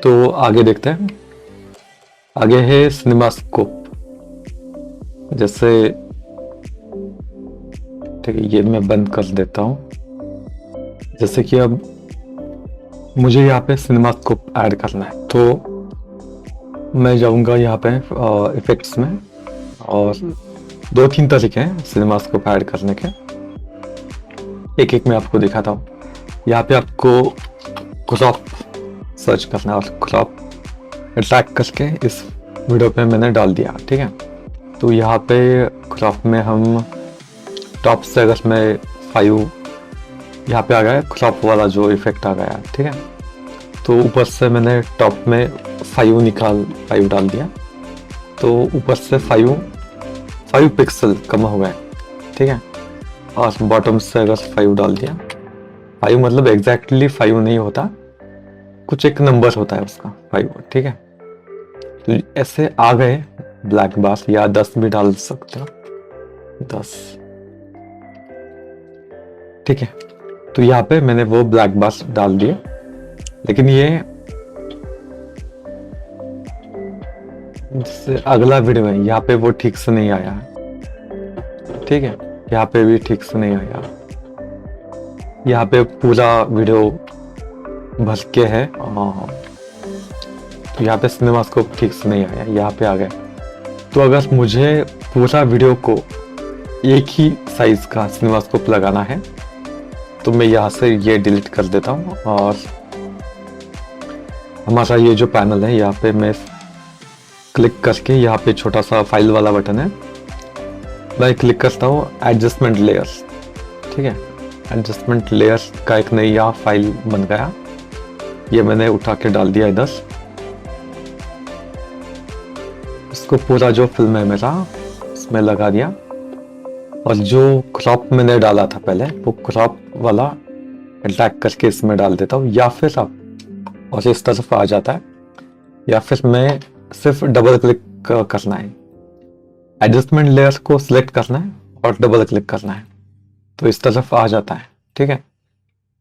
तो आगे देखते हैं। आगे है सिनेमास्कोप। जैसे ठीक है, ये मैं बंद कर देता हूँ। जैसे कि अब मुझे यहाँ पे सिनेमास्कोप ऐड करना है, तो मैं जाऊँगा यहाँ पे इफेक्ट्स में, और 2-3 तरीके हैं सिनेमास्कोप ऐड करने के। एक एक मैं आपको दिखाता हूँ। यहाँ पे आपको क्रॉप सर्च करना है, और क्रॉप ट्रैक करके इस वीडियो पे मैंने डाल दिया। ठीक है, तो यहाँ पे क्रॉप में हम टॉप से अगर मैं 5 यहाँ पे आ गया क्रॉप वाला जो इफेक्ट आ गया। ठीक है, तो ऊपर से मैंने टॉप में 5 डाल दिया, तो ऊपर से 5 पिक्सल कम हो गए। ठीक है, और बॉटम से अगर 5 डाल दिया, 5 मतलब एग्जैक्टली 5 नहीं होता, कुछ एक नंबर होता है उसका 5। ठीक है, तो ऐसे आ गए ब्लैक बार, या 10 भी डाल सकते हो, 10। ठीक है, तो यहाँ पे मैंने वो ब्लैक बार डाल दिए, लेकिन ये जैसे अगला वीडियो है यहाँ पे वो ठीक से नहीं आया। ठीक है, यहाँ पे भी ठीक से नहीं आया। यहाँ पे पूरा वीडियो भर के है, तो यहाँ पे सिनेमास्कोप ठीक से नहीं आया, यहाँ पे आ गया। तो अगर मुझे पूरा वीडियो को एक ही साइज का सिनेमास्कोप लगाना है, तो मैं यहाँ से ये डिलीट कर देता हूँ, और हमारा ये जो पैनल है यहाँ पे मैं क्लिक करके, यहाँ पे छोटा सा फाइल वाला बटन है, मैं क्लिक करता हूँ एडजस्टमेंट लेयर्स। ठीक है, एडजस्टमेंट लेयर्स का एक नया फाइल बन गया, ये मैंने उठा के डाल दिया इधर। इसको पूरा जो फिल्म है मेरा उसमें लगा दिया, और जो क्रॉप मैंने डाला था पहले वो क्रॉप वाला ड्रैग करके इसमें डाल देता हूँ, या फिर आप और इस तरफ आ जाता है, या फिर मैं सिर्फ डबल क्लिक करना है, एडजस्टमेंट लेयर को सिलेक्ट करना है और डबल क्लिक करना है, तो इस तरफ आ जाता है। ठीक है,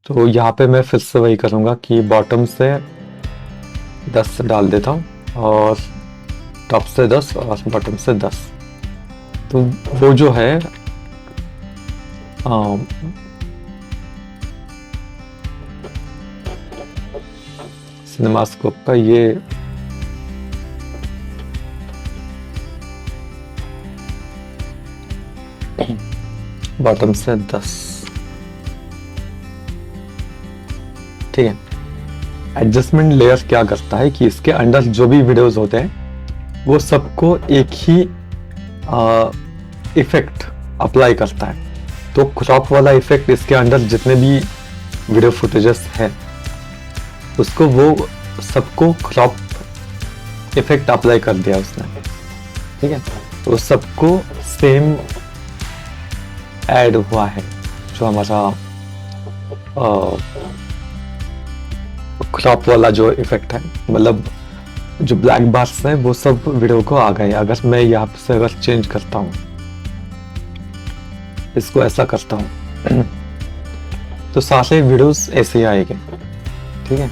तो यहाँ पे मैं फिर से वही करूँगा कि बॉटम से 10 डाल देता हूँ, और टॉप से 10 और बॉटम से 10। तो वो जो है सिनेमास्कोप का ये बॉटम से 10। ठीक है, एडजस्टमेंट लेयर क्या करता है कि इसके अंदर जो भी वीडियोस होते हैं वो सबको एक ही इफेक्ट अप्लाई करता है। तो क्रॉप वाला इफेक्ट इसके अंदर जितने भी वीडियो फुटेजेस हैं उसको वो सबको क्रॉप इफेक्ट अप्लाई कर दिया उसने। ठीक है, तो सबको सेम ऐड हुआ है जो हमारा क्रॉप वाला जो इफेक्ट है, मतलब जो ब्लैक बार्स है वो सब वीडियो को आ गए। अगर मैं यहाँ से अगर चेंज करता हूँ, इसको ऐसा करता हूँ, तो सारे वीडियोस ऐसे ही आएंगे। ठीक है,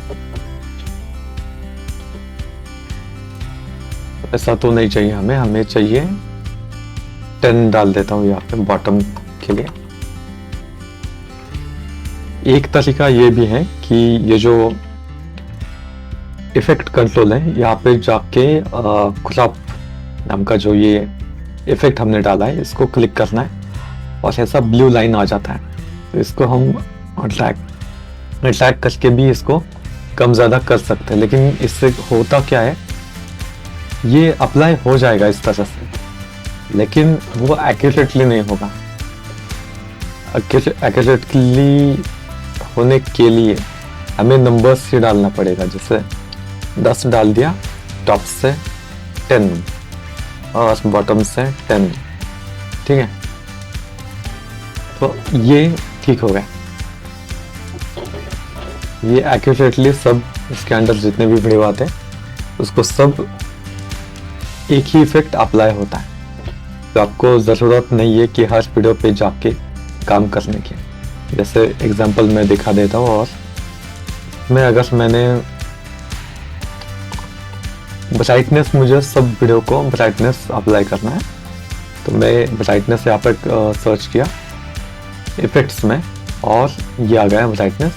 ऐसा तो नहीं चाहिए हमें, हमें चाहिए 10 डाल देता हूँ यहाँ पे बॉटम के लिए। एक तरीका ये भी है कि ये जो इफेक्ट कंट्रोल है यहाँ पे जाके क्रॉप नाम का जो ये इफेक्ट हमने डाला है इसको क्लिक करना है, और ऐसा ब्लू लाइन आ जाता है, तो इसको हम ड्रैग करके भी इसको कम ज़्यादा कर सकते हैं। लेकिन इससे होता क्या है, ये अप्लाई हो जाएगा इस तरह से, लेकिन वो एक्यूरेटली नहीं होगा। एक्यूरेटली होने के लिए हमें नंबर्स ही डालना पड़ेगा। जैसे 10 डाल दिया, टॉप से 10 और बॉटम से 10। ठीक है, तो ये ठीक हो गया, ये एक्यूरेटली सब इसके अंदर जितने भी वीडियो आते हैं उसको सब एक ही इफेक्ट अप्लाई होता है। तो आपको ज़रूरत नहीं है कि हर वीडियो पे जाके काम करने की। जैसे एग्जांपल मैं दिखा देता हूँ, और मैं अगर मैंने ब्राइटनेस, मुझे सब वीडियो को ब्राइटनेस अप्लाई करना है, तो मैं ब्राइटनेस यहाँ पर सर्च किया इफेक्ट्स में और ये आ गया ब्राइटनेस।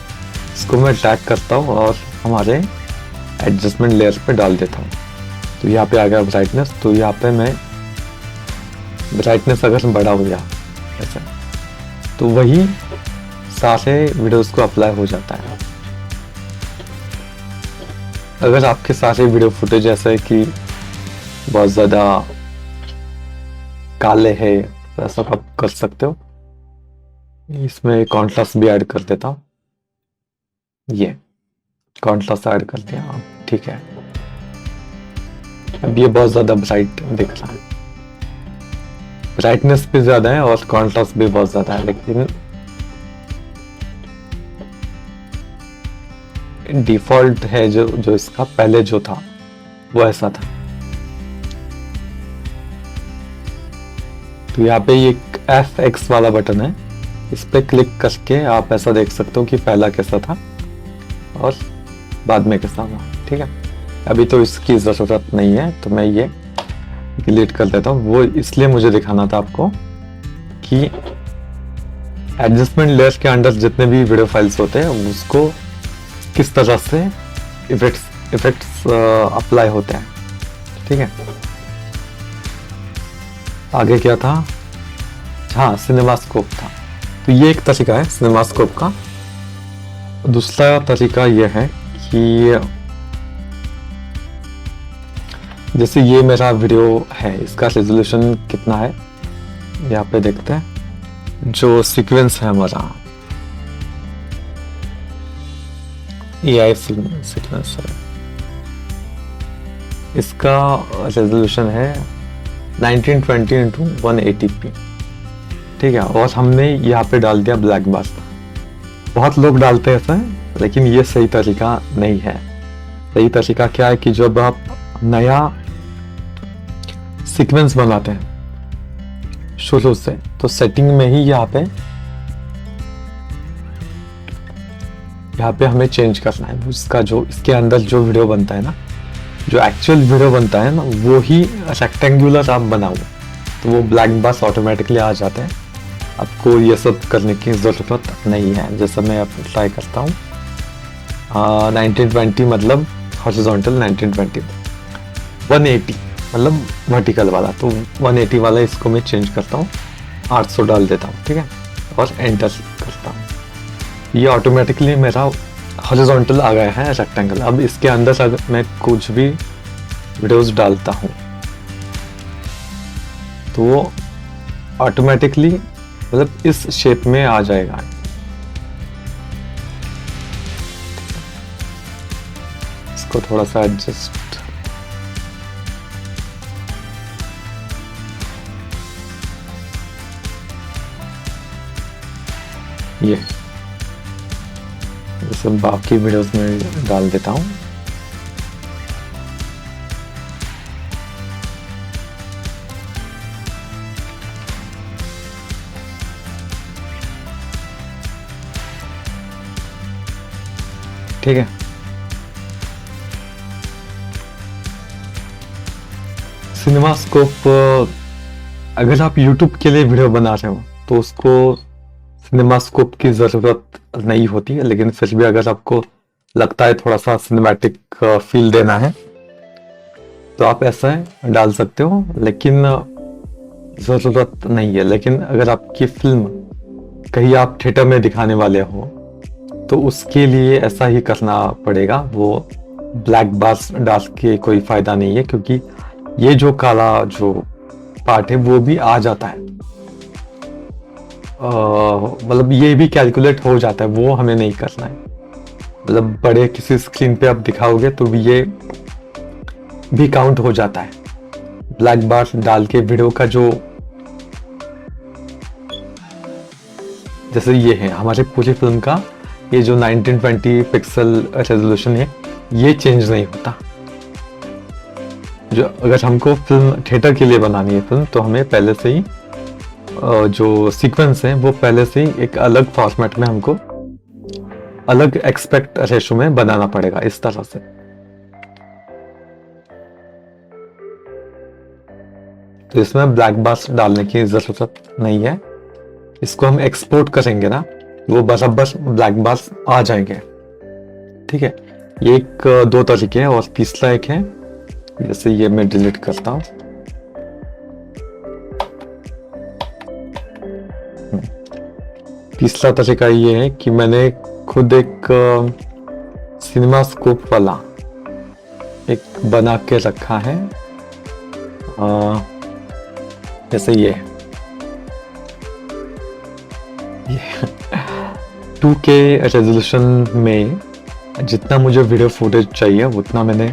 इसको मैं ड्रैग करता हूँ और हमारे एडजस्टमेंट लेयर पे डाल देता हूँ, तो यहाँ पे आ गया ब्राइटनेस। तो यहाँ पे मैं ब्राइटनेस अगर बड़ा हो गया ऐसा, तो वही सारे वीडियोस को अप्लाई हो जाता है। अगर आपके सारे वीडियो फुटेज ऐसे कि बहुत ज़्यादा काले है, तो ऐसा आप कर सकते हो। इसमें कॉन्ट्रास्ट भी ऐड कर देता हूँ, ये कॉन्ट्रास्ट ऐड कर दिया, ठीक है। अब ये बहुत ज़्यादा ब्राइट दिख रहा है, ब्राइटनेस भी ज़्यादा है और कॉन्ट्रास्ट भी बहुत ज़्यादा है, लेकिन डिफॉल्ट है जो इसका पहले जो था वो ऐसा था। तो यहाँ पे ये F(X) वाला बटन है, इस पे क्लिक करके आप ऐसा देख सकते हो कि पहला कैसा था और बाद में कैसा हुआ, ठीक है। अभी तो इसकी ज़रूरत नहीं है, तो मैं ये डिलीट कर देता हूँ। वो इसलिए मुझे दिखाना था आपको कि एडजस्टमेंट लेयर के अंदर जितने भी वीडियो फाइल्स होते हैं उसको किस तरह से इफेक्ट्स अप्लाई होते हैं, ठीक है। आगे क्या था, हाँ सिनेमास्कोप था। तो ये एक तरीका है सिनेमास्कोप का। दूसरा तरीका ये है कि जैसे ये मेरा वीडियो है, इसका रेजोल्यूशन कितना है यहाँ पे देखते हैं। जो सीक्वेंस है हमारा AI फिल्म सीक्वेंस है, इसका रेजोल्यूशन है 1920x180p, ठीक है। और हमने यहाँ पे डाल दिया ब्लैक बॉक्स। बहुत लोग डालते हैं ऐसा, लेकिन ये सही तरीका नहीं है। सही तरीका क्या है कि जब आप नया सीक्वेंस बनाते हैं शुरू से, तो सेटिंग में ही यहाँ पे हमें चेंज करना है उसका, जो इसके अंदर जो वीडियो बनता है ना, जो एक्चुअल वीडियो बनता है ना, वो ही रेक्टेंगुलर आप बनाओ, तो वो ब्लैक बॉक्स ऑटोमेटिकली आ जाते हैं। आपको ये सब करने की ज़रूरत नहीं है। जैसा मैं अब ट्राई करता हूँ 1920 मतलब हॉरिजॉन्टल, 1920 180 मतलब वर्टिकल वाला, तो 180 वाला इसको मैं चेंज करता हूँ, 800 डाल देता हूँ, ठीक है, और एंटर करता हूँ। ये ऑटोमेटिकली मेरा हॉरिजॉन्टल आ गया है रेक्टेंगल। अब इसके अंदर अगर मैं कुछ भी वीडियोस डालता हूँ तो वो ऑटोमेटिकली मतलब इस शेप में आ जाएगा। इसको थोड़ा सा एडजस्ट, ये जैसे बाकी वीडियोस में डाल देता हूँ। ठीक है, सिनेमास्कोप अगर आप YouTube के लिए वीडियो बना रहे हो तो उसको सिनेमास्कोप की ज़रूरत नहीं होती है, लेकिन फिर भी अगर आपको लगता है थोड़ा सा सिनेमैटिक फील देना है तो आप ऐसा डाल सकते हो, लेकिन ज़रूरत नहीं है। लेकिन अगर आपकी फिल्म कहीं आप थिएटर में दिखाने वाले हो तो उसके लिए ऐसा ही करना पड़ेगा। वो ब्लैक बॉक्स डाल के कोई फ़ायदा नहीं है, क्योंकि ये जो काला जो पार्ट है वो भी आ जाता है, मतलब ये भी कैलकुलेट हो जाता है, वो हमें नहीं करना है। मतलब बड़े किसी स्क्रीन पे आप दिखाओगे तो भी ये भी काउंट हो जाता है। ब्लैक बॉक्स डाल के वीडियो का जो, जैसे ये है हमारी पूरी फिल्म का ये जो 1920 पिक्सल रेजोल्यूशन है, ये चेंज नहीं होता। जो अगर हमको फिल्म थिएटर के लिए बनानी है फिल्म, तो हमें पहले से ही जो सीक्वेंस है वो पहले से ही एक अलग फॉर्मेट में हमको अलग एक्सपेक्ट रेशो में बनाना पड़ेगा, इस तरह से। तो इसमें ब्लैक बार्स डालने की ज़रूरत नहीं है। इसको हम एक्सपोर्ट करेंगे ना, वो बस ब्लैक बार्स आ जाएंगे। ठीक है, ये एक दो तरीके हैं। और तीसरा एक है, जैसे ये मैं डिलीट करता हूँ। तीसरा तरीका ये है कि मैंने खुद एक सिनेमास्कोप वाला एक बना के रखा है, जैसे ये 2K रेजोल्यूशन में जितना मुझे वीडियो फुटेज चाहिए उतना मैंने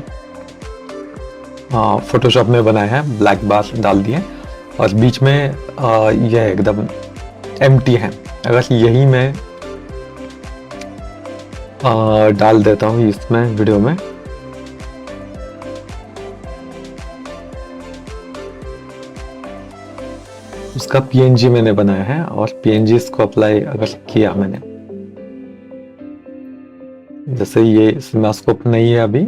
फोटोशॉप में बनाया है। ब्लैक बार डाल दिए और बीच में यह एकदम एम्प्टी है। अगर यही मैं डाल देता हूँ इसमें वीडियो में, उसका PNG मैंने बनाया है और PNG इसको अप्लाई अगर किया मैंने, जैसे ये सिनेमास्कोप नहीं है अभी,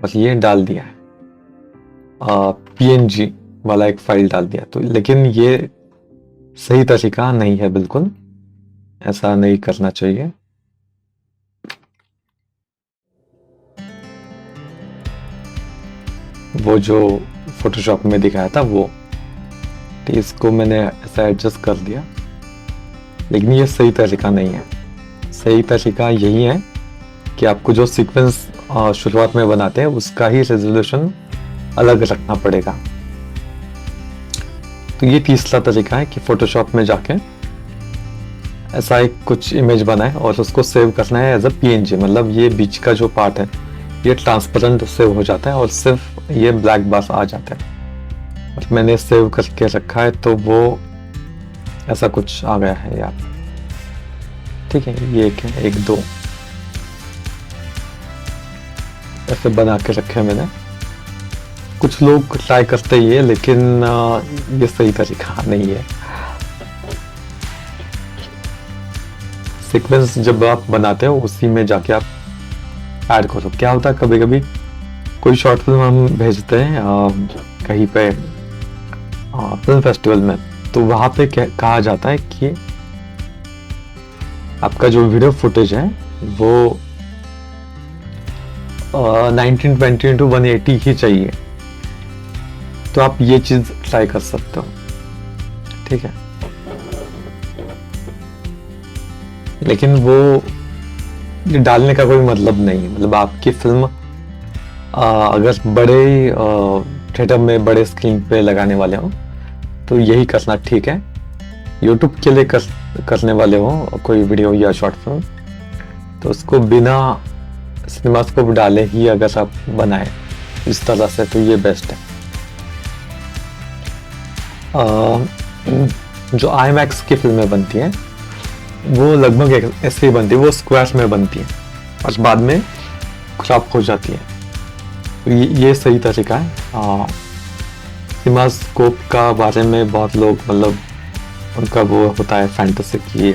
बस ये डाल दिया है, PNG वाला एक फाइल डाल दिया। तो लेकिन ये सही तरीका नहीं है, बिल्कुल ऐसा नहीं करना चाहिए। वो जो फोटोशॉप में दिखाया था वो, तो इसको मैंने ऐसा एडजस्ट कर दिया, लेकिन ये सही तरीका नहीं है। सही तरीका यही है कि आपको जो सीक्वेंस शुरुआत में बनाते हैं उसका ही रेजोल्यूशन अलग रखना पड़ेगा। तो ये तीसरा तरीका है कि फोटोशॉप में जाके ऐसा एक कुछ इमेज बनाए और उसको सेव करना है एज अ PNG। मतलब ये बीच का जो पार्ट है ये ट्रांसपेरेंट सेव हो जाता है और सिर्फ ये ब्लैक बार्स आ जाता है। और मैंने सेव करके रखा है तो वो ऐसा कुछ आ गया है यार। ठीक है, ये एक है, एक दो ऐसे बना के रखे हैं मैंने। कुछ लोग ट्राई करते ही है, लेकिन ये सही तरीका नहीं है। सीक्वेंस जब आप बनाते हो उसी में जाके आप ऐड करो। क्या होता है, कभी कभी कोई शॉर्ट फिल्म हम भेजते हैं कहीं पे फिल्म फेस्टिवल में, तो वहां पे कहा जाता है कि आपका जो वीडियो फुटेज है वो 1920x180 ही चाहिए। तो आप ये चीज ट्राई कर सकते हो। ठीक है, लेकिन वो डालने का कोई मतलब नहीं है। मतलब आपकी फिल्म अगर बड़े थिएटर में बड़े स्क्रीन पे लगाने वाले हो तो यही करना ठीक है। यूट्यूब के लिए करने वाले हो कोई वीडियो या शॉर्ट फिल्म, तो उसको बिना सिनेमास्कोप डाले ही अगर आप बनाए इस तरह से तो ये बेस्ट है। जो IMAX की फिल्में बनती हैं वो लगभग ऐसे ही बनती है, वो स्क्वायर्स में बनती है और बाद में क्रॉप हो जाती है। तो ये सही तरीका है। सिनेमास्कोप का बारे में बहुत लोग मतलब उनका वो होता है फैंटेसी कि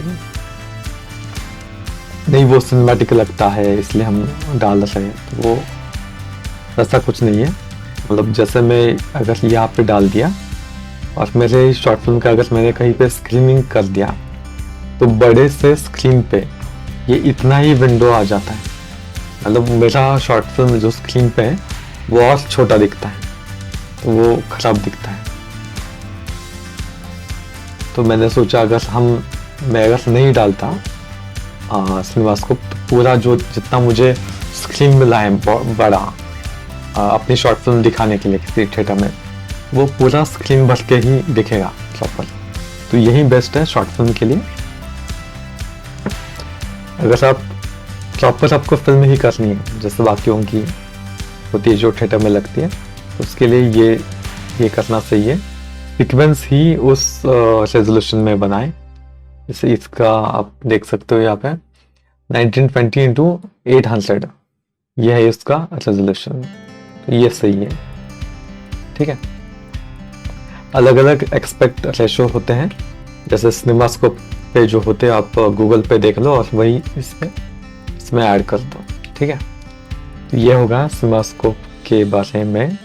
नहीं वो सिनेमैटिक लगता है इसलिए हम डाल रहे हैं, तो वो ऐसा कुछ नहीं है। मतलब जैसे मैं अगर यहाँ पे डाल दिया और मेरे शॉर्ट फिल्म का अगर मैंने कहीं पे स्क्रीनिंग कर दिया तो बड़े से स्क्रीन पे ये इतना ही विंडो आ जाता है। मतलब मेरा शॉर्ट फिल्म जो स्क्रीन पे है वो और छोटा दिखता है, तो वो खराब दिखता है। तो मैंने सोचा मैं अगर नहीं डालता सिनेमास्कोप तो पूरा जो जितना मुझे स्क्रीन मिला है बड़ा अपनी शॉर्ट फिल्म दिखाने के लिए किसी थिएटर में, वो पूरा स्क्रीन भर के ही दिखेगा प्रॉपर। तो यही बेस्ट है शॉर्ट फिल्म के लिए। अगर आप प्रॉपर आपको फिल्म ही करनी है जैसे बाकियों की होती है जो थिएटर में लगती है, तो उसके लिए ये करना सही है। सीक्वेंस ही उस रेजोल्यूशन में बनाए। जैसे इसका आप देख सकते हो यहाँ पे 1920x800 ये है इसका रेजोल्यूशन, तो ये सही है। ठीक है, अलग अलग एक्सपेक्ट रेशो होते हैं, जैसे सिनेमास्कोप पे जो होते हैं आप गूगल पे देख लो और वही इसमें ऐड कर दो। ठीक है, तो ये होगा सिनेमास्कोप के बारे में।